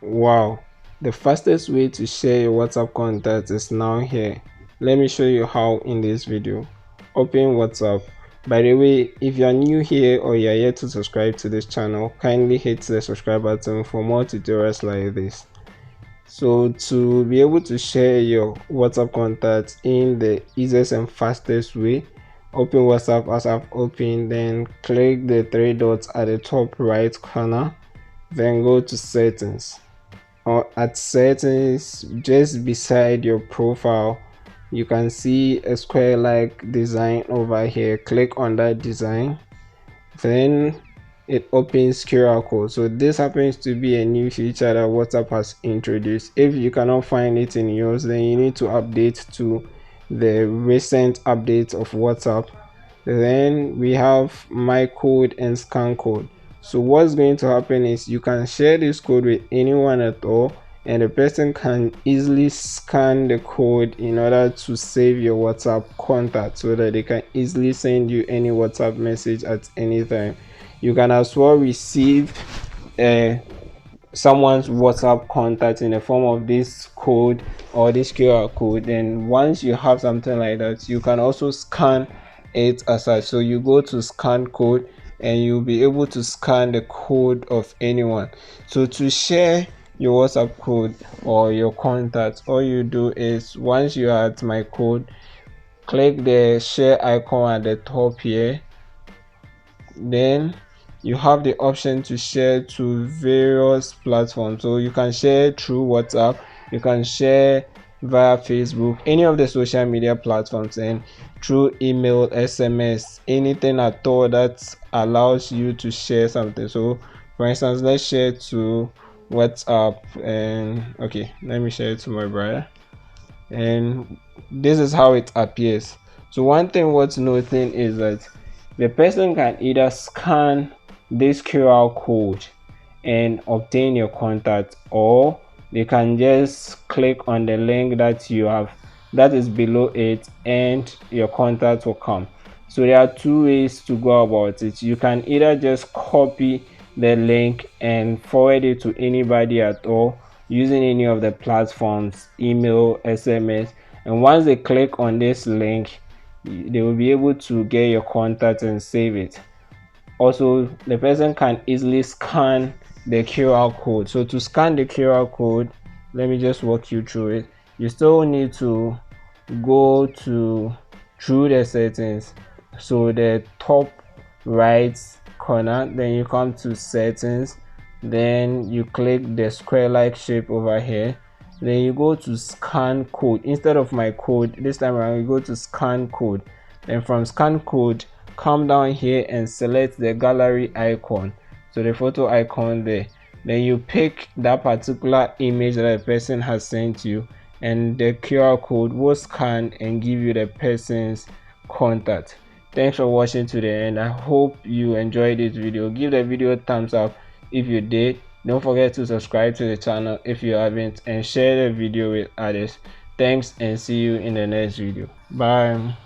Wow, the fastest way to share your WhatsApp contact is now here. Let me show you how in this video. Open WhatsApp. By the way, if you are new here or you are yet to subscribe to this channel, kindly hit the subscribe button for more tutorials like this. So to be able to share your WhatsApp contacts in the easiest and fastest way, open WhatsApp as I've opened, then click the three dots at the top right corner, then go to settings. Or at settings, just beside your profile, you can see a square like design over here. Click on that design, then it opens QR code. So this happens to be a new feature that WhatsApp has introduced. If you cannot find it in yours, then you need to update to the recent updates of WhatsApp. Then we have my code and scan code. So what's going to happen is you can share this code with anyone at all, and the person can easily scan the code in order to save your WhatsApp contact so that they can easily send you any WhatsApp message at any time. You can as well receive someone's WhatsApp contact in the form of this code or this QR code. And once you have something like that, you can also scan it as such. So you go to scan code and you'll be able to scan the code of anyone. So to share your WhatsApp code or your contact, all you do is once you are at my code, click the share icon at the top here. Then you have the option to share to various platforms. So you can share through WhatsApp, you can share via Facebook, any of the social media platforms, and through email, SMS, anything at all that allows you to share something. So for instance, let's share to WhatsApp, and okay, let me share it to my brother, and this is how it appears. So one thing worth noting is that the person can either scan this QR code and obtain your contact, or they can just click on the link that you have that is below it and your contact will come. So there are two ways to go about it. You can either just copy the link and forward it to anybody at all using any of the platforms, email, SMS, and once they click on this link, they will be able to get your contact and save it. Also, the person can easily scan the QR code. So to scan the QR code, let me just walk you through it. You still need to go to through the settings. So the top right corner, then you come to settings, then you click the square like shape over here, then you go to scan code. Instead of my code this time around, you go to scan code. Then from scan code, come down here and select the gallery icon, so the photo icon there. Then you pick that particular image that the person has sent you, and the QR code will scan and give you the person's contact. Thanks for watching to the end. I hope you enjoyed this video. Give the video a thumbs up if you did. Don't forget to subscribe to the channel if you haven't, and share the video with others. Thanks, and see you in the next video. Bye.